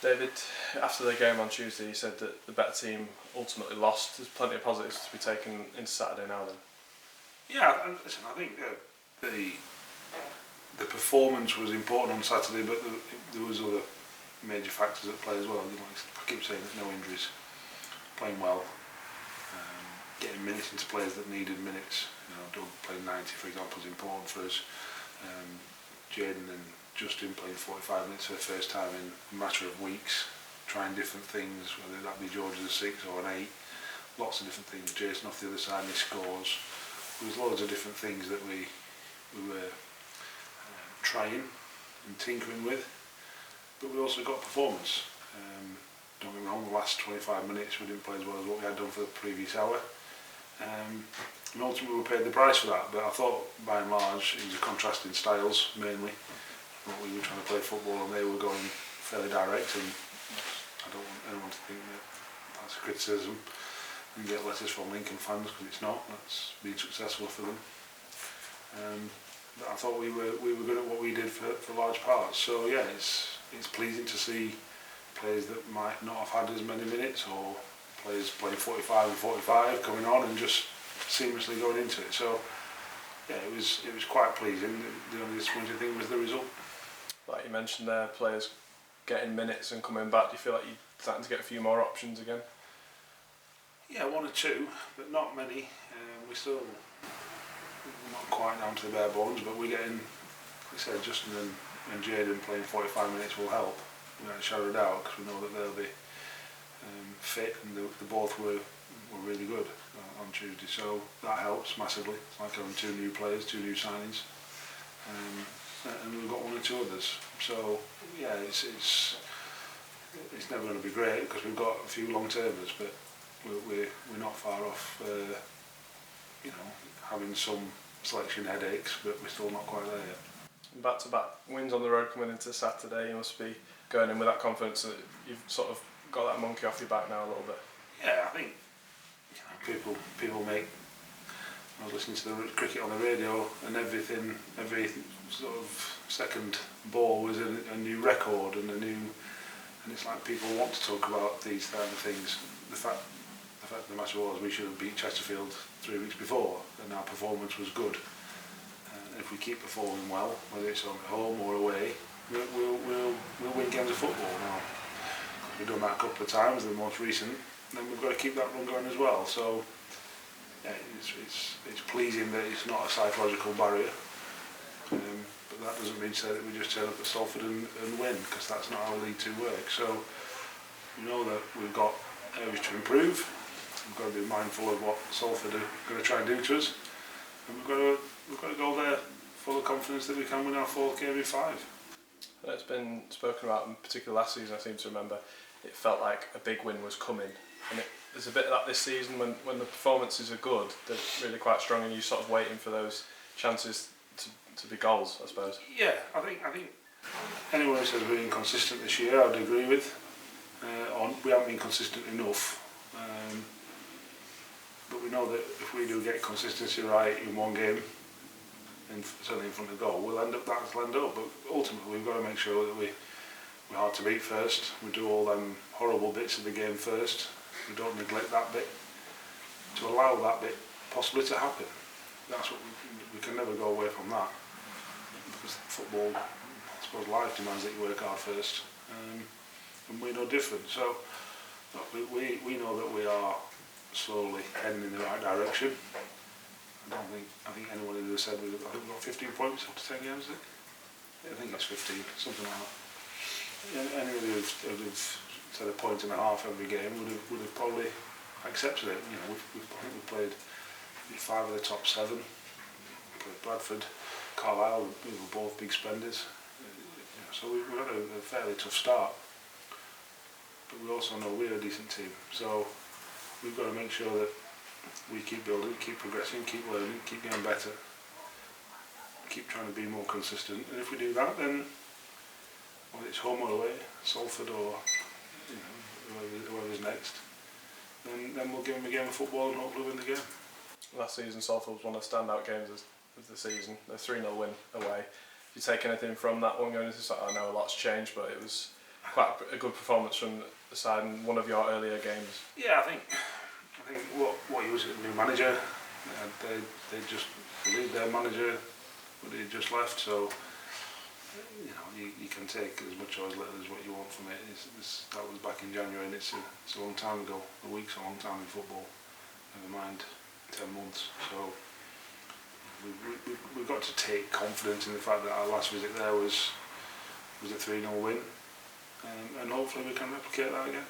David, after the game on Tuesday, you said that the better team ultimately lost. There's plenty of positives to be taken into Saturday now then. Yeah, listen, I think the performance was important on Saturday, but there was other major factors at play as well. I keep saying there's no injuries, playing well, getting minutes into players that needed minutes. Doug playing 90, for example, is important for us. Jaden and Justin playing 45 minutes for the first time in a matter of weeks, trying different things, whether that be George as a 6 or an 8, lots of different things. Jason off the other side, he scores. There was loads of different things that we were trying and tinkering with, but we also got performance. Don't get me wrong, the last 25 minutes we didn't play as well as what we had done for the previous hour. And ultimately we paid the price for that, but I thought by and large it was a contrast in styles mainly. We were trying to play football and they were going fairly direct, and I don't want anyone to think that that's a criticism and get letters from Lincoln fans, because it's not. That's been successful for them. But I thought we were good at what we did for large parts. So yeah, it's pleasing to see players that might not have had as many minutes, or players playing 45 and 45 coming on and just seamlessly going into it. So yeah, it was quite pleasing. The only disappointing thing was the result. Like you mentioned there, players getting minutes and coming back. Do you feel like you're starting to get a few more options again? Yeah, one or two, but not many. We're still not quite down to the bare bones, but we're getting, like I said, Justin and Jaden playing 45 minutes will help. We haven't shouted out because we know that they'll be fit, and they both were really good on Tuesday, so that helps massively. It's like having 2 new players, 2 new signings, and we've got 1 or 2 others. So yeah, it's never going to be great because we've got a few long-termers, but we're not far off having some selection headaches, but we're still not quite there yet. Back-to-back wins on the road coming into Saturday, you must be going in with that confidence that you've sort of got that monkey off your back now a little bit. Yeah, I think people make. I was listening to the cricket on the radio, and every sort of second ball was a new record and and it's like people want to talk about these kind of things. The fact of the matter was we should have beat Chesterfield 3 weeks before, and our performance was good. If we keep performing well, whether it's at home or away, we'll win games of football. Now, we've done that a couple of times, the most recent, then we've got to keep that run going as well. So yeah, it's pleasing that it's not a psychological barrier, but that doesn't mean to say that we just turn up at Salford and win, because that's not how League 2 works. So we know that we've got areas to improve. We've got to be mindful of what Salford are going to try and do to us, and we've got to go there full of confidence that we can win our 4th game in 5. It's been spoken about, in particular last season, I seem to remember, it felt like a big win was coming. And there's a bit of that this season when the performances are good, they're really quite strong, and you're sort of waiting for those chances to be goals, I suppose. Yeah, I think anyone who says we're inconsistent this year, I'd agree with. We haven't been consistent enough. But we know that if we do get consistency right in one game, and certainly in front of goal, we'll end up. But ultimately, we've got to make sure that we're hard to beat first. We do all them horrible bits of the game first. We don't neglect that bit to allow that bit possibly to happen. That's what we can never go away from that, because football, I suppose, life demands that you work hard first, and we're no different. So we know that we are slowly heading in the right direction. I think anyone who said we've got 15 points after 10 games, I think it's 15, something like that. Anybody who'd said a point and a half every game would have probably accepted it. We've played 5 of the top 7. We played Bradford, Carlisle, we were both big spenders. So we've had a fairly tough start. But we also know we're a decent team. So we've got to make sure that we keep building, keep progressing, keep learning, keep getting better, keep trying to be more consistent. And if we do that, then whether it's home or away, Salford or whoever's next, then we'll give them a game of football and hopefully win the game. Last season, Salford was one of the standout games of the season. The 3-0 win away. If you take anything from that one going into Saturday, I know a lot's changed, but it was quite a good performance from the side in one of your earlier games. Yeah, I think what he was a new manager. They just believed their manager, but he just left. So you can take as much or as little as what you want from it. That was back in January, and it's a long time ago. A week's a long time in football. Never mind 10 months. So we've got to take confidence in the fact that our last visit there was a 3-0 win, and hopefully we can replicate that again.